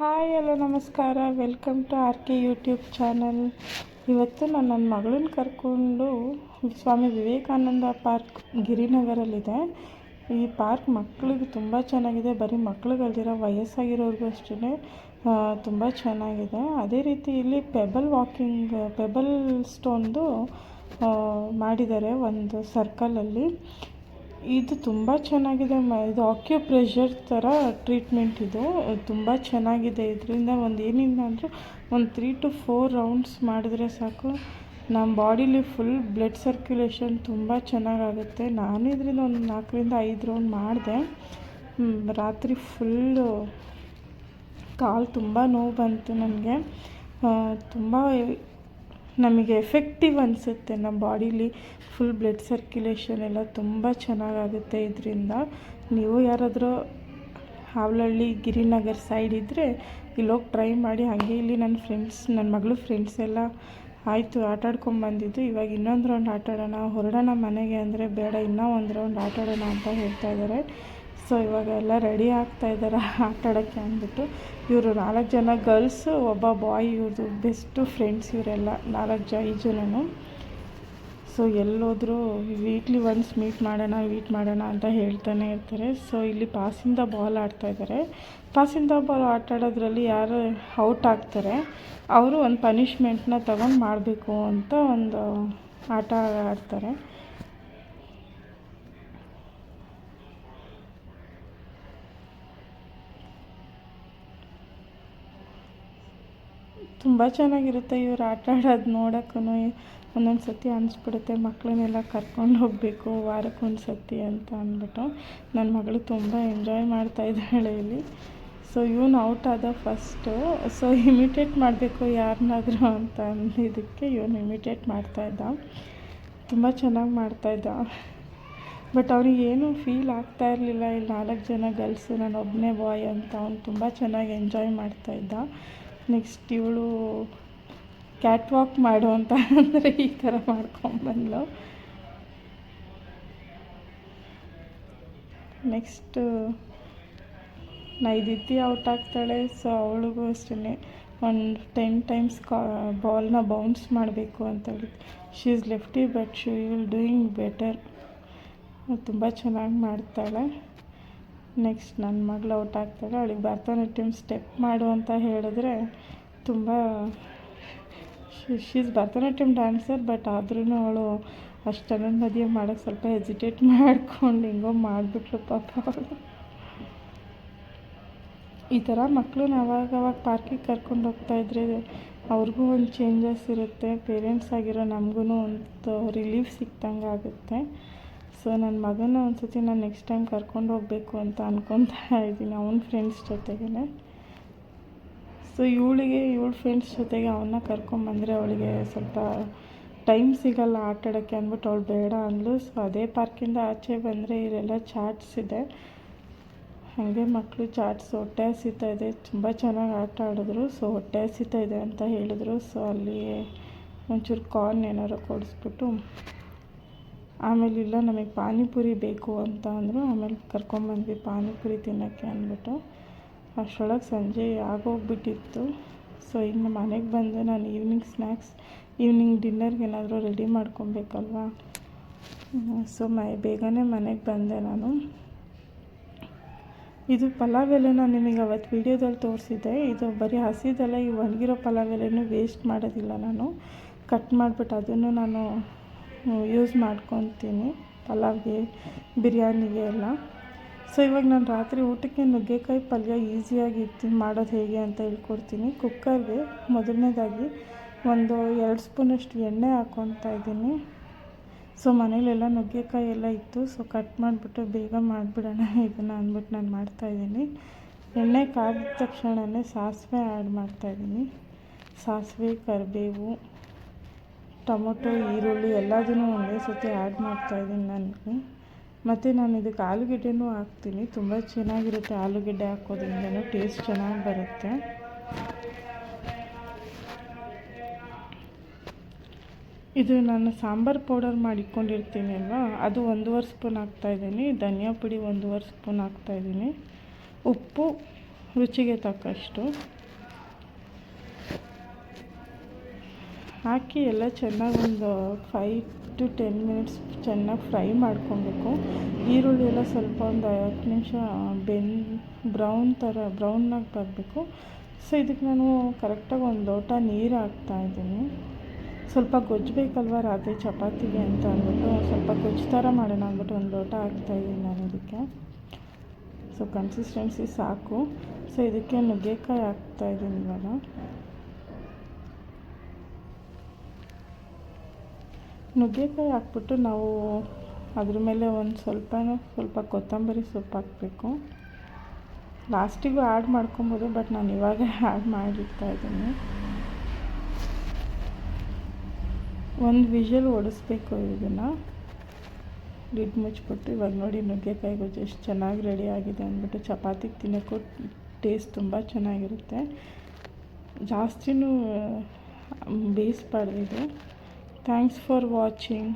Hi hello ನಮಸ್ಕಾರ, welcome to R K YouTube channel. ಇವತ್ತು ನಾನು ನನ್ನ ಮಗಳನ್ನ ಕರ್ಕೊಂಡು ಸ್ವಾಮಿ ವಿವೇಕಾನಂದ ಪಾರ್ಕ್ ಗಿರಿನಗರಲ್ಲಿದೆ. ಈ ಪಾರ್ಕ್ ಮಕ್ಕಳಿಗೆ ತುಂಬ ಚೆನ್ನಾಗಿದೆ. ಬರೀ ಮಕ್ಕಳಿಗಲ್ದಿರೋ ವಯಸ್ಸಾಗಿರೋರಿಗೂ ಅಷ್ಟೇ ತುಂಬ ಚೆನ್ನಾಗಿದೆ. ಅದೇ ರೀತಿ ಇಲ್ಲಿ ಪೆಬಲ್ ಸ್ಟೋನ್ದು ಮಾಡಿದ್ದಾರೆ ಒಂದು ಸರ್ಕಲಲ್ಲಿ. ಇದು ತುಂಬ ಚೆನ್ನಾಗಿದೆ. ಇದು ಆಕ್ಯುಪ್ರೆಷರ್ ಥರ ಟ್ರೀಟ್ಮೆಂಟ್. ಇದು ತುಂಬ ಚೆನ್ನಾಗಿದೆ. ಇದರಿಂದ ಏನಿಲ್ಲ ಅಂದರೂ ಒಂದು 3 to 4 ರೌಂಡ್ಸ್ ಮಾಡಿದ್ರೆ ಸಾಕು, ನಮ್ಮ ಬಾಡಿಲಿ ಫುಲ್ ಬ್ಲಡ್ ಸರ್ಕ್ಯುಲೇಷನ್ ತುಂಬ ಚೆನ್ನಾಗಾಗುತ್ತೆ. ನಾನು ಇದರಿಂದ ಒಂದು 4ರಿಂದ 5 ರೌಂಡ್ ಮಾಡಿದೆ. ರಾತ್ರಿ ಫುಲ್ಲು ಕಾಲು ತುಂಬ ನೋವು ಬಂತು ನನಗೆ. ತುಂಬ ನಮಗೆ ಎಫೆಕ್ಟಿವ್ ಅನಿಸುತ್ತೆ. ನಮ್ಮ ಬಾಡೀಲಿ ಫುಲ್ ಬ್ಲಡ್ ಸರ್ಕ್ಯುಲೇಷನ್ ಎಲ್ಲ ತುಂಬ ಚೆನ್ನಾಗಾಗುತ್ತೆ ಇದರಿಂದ. ನೀವು ಯಾರಾದರೂ ಹಾವಲಹಳ್ಳಿ ಗಿರಿನಗರ್ ಸೈಡ್ ಇದ್ದರೆ ಇಲ್ಲೋಗಿ ಟ್ರೈ ಮಾಡಿ. ಹಾಗೆ ಇಲ್ಲಿ ನನ್ನ ಮಗಳು ಫ್ರೆಂಡ್ಸ್ ಎಲ್ಲ ಆಯಿತು ಆಟಾಡ್ಕೊಂಬಂದಿದ್ದು. ಇವಾಗ ಇನ್ನೊಂದು ರೌಂಡ್ ಆಟಾಡೋಣ, ಹೊರಡೋಣ ಮನೆಗೆ ಅಂದರೆ ಬೇಡ, ಇನ್ನೂ ಒಂದು ರೌಂಡ್ ಆಟಾಡೋಣ ಅಂತ ಹೇಳ್ತಾ ಇದ್ದಾರೆ. ಸೊ ಇವಾಗ ಎಲ್ಲ ರೆಡಿ ಆಗ್ತಾಯಿದ್ದಾರೆ ಆಟಾಡೋಕ್ಕೆ ಅಂದ್ಬಿಟ್ಟು. ಇವರು 4 ಜನ ಗರ್ಲ್ಸು, ಒಬ್ಬ ಬಾಯ್. ಇವ್ರದ್ದು ಬೆಸ್ಟು ಫ್ರೆಂಡ್ಸ್ ಇವರೆಲ್ಲ 5 ಜನನು. ಸೊ ಎಲ್ಲೋದ್ರೂ ವೀಕ್ಲಿ ಒನ್ಸ್ ಮೀಟ್ ಮಾಡೋಣ ಅಂತ ಹೇಳ್ತಾನೆ ಇರ್ತಾರೆ. ಸೊ ಇಲ್ಲಿ ಪಾಸಿಂದ ಬಾಲ್ ಆಡ್ತಾಯಿದ್ದಾರೆ. ಪಾಸಿಂದ ಬಾಲ್ ಆಟಾಡೋದ್ರಲ್ಲಿ ಯಾರು ಔಟ್ ಆಗ್ತಾರೆ ಅವರು ಒಂದು ಪನಿಷ್ಮೆಂಟ್ನ ತಗೊಂಡು ಮಾಡಬೇಕು ಅಂತ ಒಂದು ಆಟ ಆಡ್ತಾರೆ. ತುಂಬ ಚೆನ್ನಾಗಿರುತ್ತೆ ಇವ್ರು ಆಟ ಆಡೋದು ನೋಡೋಕ್ಕೂ. ಒಂದೊಂದು ಸತಿ ಅನಿಸ್ಬಿಡುತ್ತೆ ಮಕ್ಕಳನ್ನೆಲ್ಲ ಕರ್ಕೊಂಡು ಹೋಗಬೇಕು ವಾರಕ್ಕೊಂದು ಸತಿ ಅಂತ ಅಂದ್ಬಿಟ್ಟು. ನನ್ನ ಮಗಳು ತುಂಬ ಎಂಜಾಯ್ ಮಾಡ್ತಾಯಿದ್ದಾಳೆ ಇಲ್ಲಿ. ಸೊ ಇವನು ಔಟ್ ಆದ ಫಸ್ಟು. ಸೊ ಇಮಿಟೇಟ್ ಮಾಡಬೇಕು ಯಾರನ್ನಾದರೂ ಅಂತ ಅಂದಿದ್ದಕ್ಕೆ ಇವನು ಇಮಿಟೇಟ್ ಮಾಡ್ತಾಯಿದ್ದ. ತುಂಬ ಚೆನ್ನಾಗಿ ಮಾಡ್ತಾಯಿದ್ದ. ಬಟ್ ಅವ್ನಿಗೇನು ಫೀಲ್ ಆಗ್ತಾ ಇರಲಿಲ್ಲ. ಇಲ್ಲಿ 4 ಜನ ಗರ್ಲ್ಸು, ನಾನು ಒಬ್ಬನೇ ಬಾಯ್ ಅಂತ. ಅವ್ನು ತುಂಬ ಚೆನ್ನಾಗಿ ಎಂಜಾಯ್ ಮಾಡ್ತಾಯಿದ್ದ. ನೆಕ್ಸ್ಟ್ ಇವಳು ಕ್ಯಾಟ್ ವಾಕ್ ಮಾಡು ಅಂತ ಅಂದರೆ ಈ ಥರ ಮಾಡ್ಕೊಂಬಂದ್ಲು. ನೆಕ್ಸ್ಟು ನೈದಿತಿ ಔಟ್ ಆಗ್ತಾಳೆ. ಸೊ ಅವಳಿಗೂ ಅಷ್ಟೇ ಒಂದು 10 ಟೈಮ್ಸ್ ಬಾಲ್ನ ಬೌನ್ಸ್ ಮಾಡಬೇಕು ಅಂತ ಹೇಳಿ. She is lefty but she will doing better. ತುಂಬ ಚೆನ್ನಾಗಿ ಮಾಡ್ತಾಳೆ. ನೆಕ್ಸ್ಟ್ ನನ್ನ ಮಗಳು ಔಟ್ ಆಗ್ತಾಳೆ. ಅವಳಿಗೆ ಭರತನಾಟ್ಯಂ ಸ್ಟೆಪ್ ಮಾಡು ಅಂತ ಹೇಳಿದ್ರೆ ತುಂಬ she is Bharatanatyam dancer. But ಆದ್ರೂ ಅವಳು ಅಷ್ಟೆಲ್ಲ ಮದುವೆ ಮಾಡೋಕ್ಕೆ ಸ್ವಲ್ಪ ಹೆಸಿಟೇಟ್ ಮಾಡ್ಕೊಂಡು ಹಿಂಗೋ ಮಾಡಿಬಿಟ್ಲು ಪಾಪ ಅವಳು. ಈ ಥರ ಮಕ್ಕಳನ್ನ ಅವಾಗವಾಗ ಪಾರ್ಕಿಗೆ ಕರ್ಕೊಂಡು ಹೋಗ್ತಾಯಿದ್ರೆ ಅವ್ರಿಗೂ ಒಂದು ಚೇಂಜಸ್ ಇರುತ್ತೆ. ಪೇರೆಂಟ್ಸ್ ಆಗಿರೋ ನಮಗೂ ಒಂದು ರಿಲೀಫ್ ಸಿಕ್ತಂಗೆ ಆಗುತ್ತೆ. ಸೊ ನನ್ನ ಮಗನ ಒಂದು ಸತಿ ನಾನು ನೆಕ್ಸ್ಟ್ ಟೈಮ್ ಕರ್ಕೊಂಡು ಹೋಗಬೇಕು ಅಂತ ಅಂದ್ಕೊತಾ ಇದ್ದೀನಿ, ಅವನ ಫ್ರೆಂಡ್ಸ್ ಜೊತೆಗೇ. ಸೊ ಇವಳ ಫ್ರೆಂಡ್ಸ್ ಜೊತೆಗೆ ಅವನ್ನ ಕರ್ಕೊಂಬಂದರೆ ಅವಳಿಗೆ ಸ್ವಲ್ಪ ಟೈಮ್ ಸಿಗೋಲ್ಲ ಆಟಾಡೋಕ್ಕೆ ಅಂದ್ಬಿಟ್ಟು ಅವಳು ಬೇಡ ಅಂದ್ಲು. ಸೊ ಅದೇ ಪಾರ್ಕಿಂದ ಆಚೆ ಬಂದರೆ ಇಲ್ಲೆಲ್ಲ ಚಾಟ್ಸ್ ಇದೆ. ಹಾಗೆ ಮಕ್ಕಳು ಚಾಟ್ಸ್ ಹೊಟ್ಟೆ ಹಸಿತಾ ಇದೆ, ತುಂಬ ಚೆನ್ನಾಗಿ ಆಟ ಆಡಿದ್ರು. ಸೊ ಹೊಟ್ಟೆ ಹಸಿತಾ ಇದೆ ಅಂತ ಹೇಳಿದ್ರು. ಸೊ ಅಲ್ಲಿ ಒಂಚೂರು ಕಾರ್ನ್ ಏನಾರು ಕೊಡಿಸ್ಬಿಟ್ಟು ಆಮೇಲೆ ಇಲ್ಲ ನಮಗೆ ಪಾನಿಪುರಿ ಬೇಕು ಅಂತ ಅಂದರು. ಆಮೇಲೆ ಕರ್ಕೊಂಬಂದ್ವಿ ಪಾನಿಪುರಿ ತಿನ್ನೋಕ್ಕೆ ಅಂದ್ಬಿಟ್ಟು. ಅಷ್ಟರೊಳಗೆ ಸಂಜೆ ಆಗೋಗ್ಬಿಟ್ಟಿತ್ತು. ಸೊ ಇನ್ನು ಮನೆಗೆ ಬಂದು ನಾನು ಈವ್ನಿಂಗ್ ಡಿನ್ನರ್ಗೆ ಏನಾದರೂ ರೆಡಿ ಮಾಡ್ಕೊಬೇಕಲ್ವ. ಸೊ ಬೇಗನೆ ಮನೆಗೆ ಬಂದೆ ನಾನು. ಇದು ಪಲಾವ್ ಎಲೆ ನಾನು ನಿಮಗೆ ಅವತ್ತು ವೀಡಿಯೋದಲ್ಲಿ ತೋರಿಸಿದ್ದೆ. ಇದು ಬರೀ ಹಸಿದೆಲ್ಲ, ಈ ಒಣಗಿರೋ ಪಲಾವ್ ಎಲೆನೂ ವೇಸ್ಟ್ ಮಾಡೋದಿಲ್ಲ ನಾನು. ಕಟ್ ಮಾಡಿಬಿಟ್ಟು ಅದನ್ನು ನಾನು ಯೂಸ್ ಮಾಡ್ಕೊತೀನಿ ಪಲಾವ್ಗೆ, ಬಿರಿಯಾನಿಗೆ ಎಲ್ಲ. ಸೊ ಇವಾಗ ನಾನು ರಾತ್ರಿ ಊಟಕ್ಕೆ ನುಗ್ಗೆಕಾಯಿ ಪಲ್ಯ ಈಸಿಯಾಗಿ ಮಾಡೋದು ಹೇಗೆ ಅಂತ ಹೇಳ್ಕೊಡ್ತೀನಿ. ಕುಕ್ಕರ್ಗೆ ಮೊದಲನೇದಾಗಿ ಒಂದು 2 ಸ್ಪೂನಷ್ಟು ಎಣ್ಣೆ ಹಾಕ್ಕೊತಾ ಇದ್ದೀನಿ. ಸೊ ಮನೇಲೆಲ್ಲ ನುಗ್ಗೆಕಾಯಿ ಎಲ್ಲ ಇತ್ತು. ಸೊ ಕಟ್ ಮಾಡಿಬಿಟ್ಟು ಬೇಗ ಮಾಡಿಬಿಡೋಣ ಇದನ್ನು ಅಂದ್ಬಿಟ್ಟು ನಾನು ಮಾಡ್ತಾಯಿದ್ದೀನಿ. ಎಣ್ಣೆ ಕಾದಿದ ತಕ್ಷಣವೇ ಸಾಸಿವೆ ಆ್ಯಡ್ ಮಾಡ್ತಾಯಿದ್ದೀನಿ. ಸಾಸಿವೆ, ಕರಿಬೇವು, ಟೊಮೊಟೊ, ಈರುಳ್ಳಿ ಎಲ್ಲದನ್ನೂ ಒಂದೇ ಸತಿ ಆ್ಯಡ್ ಮಾಡ್ತಾಯಿದ್ದೀನಿ ನನಗೆ. ಮತ್ತು ನಾನು ಇದಕ್ಕೆ ಆಲೂಗೆಡ್ಡೆನೂ ಹಾಕ್ತೀನಿ. ತುಂಬ ಚೆನ್ನಾಗಿರುತ್ತೆ ಆಲೂಗೆಡ್ಡೆ ಹಾಕೋದ್ರಿಂದನೂ ಟೇಸ್ಟ್ ಚೆನ್ನಾಗಿ ಬರುತ್ತೆ. ಇದು ನಾನು ಸಾಂಬಾರು ಪೌಡರ್ ಮಾಡಿಕೊಂಡಿರ್ತೀನಿ ಅಲ್ವಾ, ಅದು 1.5 ಸ್ಪೂನ್ ಹಾಕ್ತಾಯಿದ್ದೀನಿ. ಧನಿಯಾ ಪುಡಿ 1.5 ಸ್ಪೂನ್ ಹಾಕ್ತಾಯಿದ್ದೀನಿ. ಉಪ್ಪು ರುಚಿಗೆ ತಕ್ಕಷ್ಟು ಹಾಕಿ ಎಲ್ಲ ಚೆನ್ನಾಗಿ ಒಂದು 5 to 10 ಮಿನಿಟ್ಸ್ ಚೆನ್ನಾಗಿ ಫ್ರೈ ಮಾಡ್ಕೊಬೇಕು. ಈರುಳ್ಳಿ ಎಲ್ಲ ಸ್ವಲ್ಪ ಒಂದು 10 ನಿಮಿಷ ಬ್ರೌನಾಗಿ ಬರಬೇಕು. ಸೊ ಇದಕ್ಕೆ ನಾನು ಕರೆಕ್ಟಾಗಿ ಒಂದು ಲೋಟ ನೀರು ಹಾಕ್ತಾಯಿದ್ದೀನಿ. ಸ್ವಲ್ಪ ಗೊಜ್ಜು ಬೇಕಲ್ವ ರಾತ್ರಿ ಚಪಾತಿಗೆ ಅಂತ ಅಂದ್ಬಿಟ್ಟು ಸ್ವಲ್ಪ ಗೊಜ್ಜು ಥರ ಮಾಡೋಣ ಅಂದ್ಬಿಟ್ಟು ಒಂದು ಲೋಟ ಹಾಕ್ತಾಯಿದ್ದೀನಿ ನಾನು ಇದಕ್ಕೆ. ಸೊ ಕನ್ಸಿಸ್ಟೆನ್ಸಿ ಸಾಕು. ಸೊ ಇದಕ್ಕೆ ನುಗ್ಗೆಕಾಯಿ ಹಾಕ್ತಾಯಿದ್ದೀನಿ ಇವಾಗ. ನುಗ್ಗೆಕಾಯಿ ಹಾಕ್ಬಿಟ್ಟು ನಾವು ಅದ್ರ ಮೇಲೆ ಒಂದು ಸ್ವಲ್ಪ ಕೊತ್ತಂಬರಿ ಸೊಪ್ಪು ಹಾಕಬೇಕು. ಲಾಸ್ಟಿಗೂ ಆ್ಯಡ್ ಮಾಡ್ಕೊಬೋದು, ಬಟ್ ನಾನು ಇವಾಗ ಆ್ಯಡ್ ಮಾಡಿರ್ತಾಯಿದ್ದೀನಿ. ಒಂದು ವಿಷಲ್ ಹೊಡಿಸ್ಬೇಕು ಇದನ್ನು ಲಿಡ್ ಮುಚ್ಚಿಬಿಟ್ಟು. ಇವಾಗ ನೋಡಿ ನುಗ್ಗೆಕಾಯಿ ಗೊಜ್ಜು ಎಷ್ಟು ಚೆನ್ನಾಗಿ ರೆಡಿ ಆಗಿದೆ ಅಂದ್ಬಿಟ್ಟು ಚಪಾತಿಗೆ ತಿನ್ನೋಕ್ಕೂ ಟೇಸ್ಟ್ ತುಂಬ ಚೆನ್ನಾಗಿರುತ್ತೆ. ಜಾಸ್ತಿನೂ ಬೇಯಿಸ್ಬಾರ್ದು ಇದು. Thanks for watching.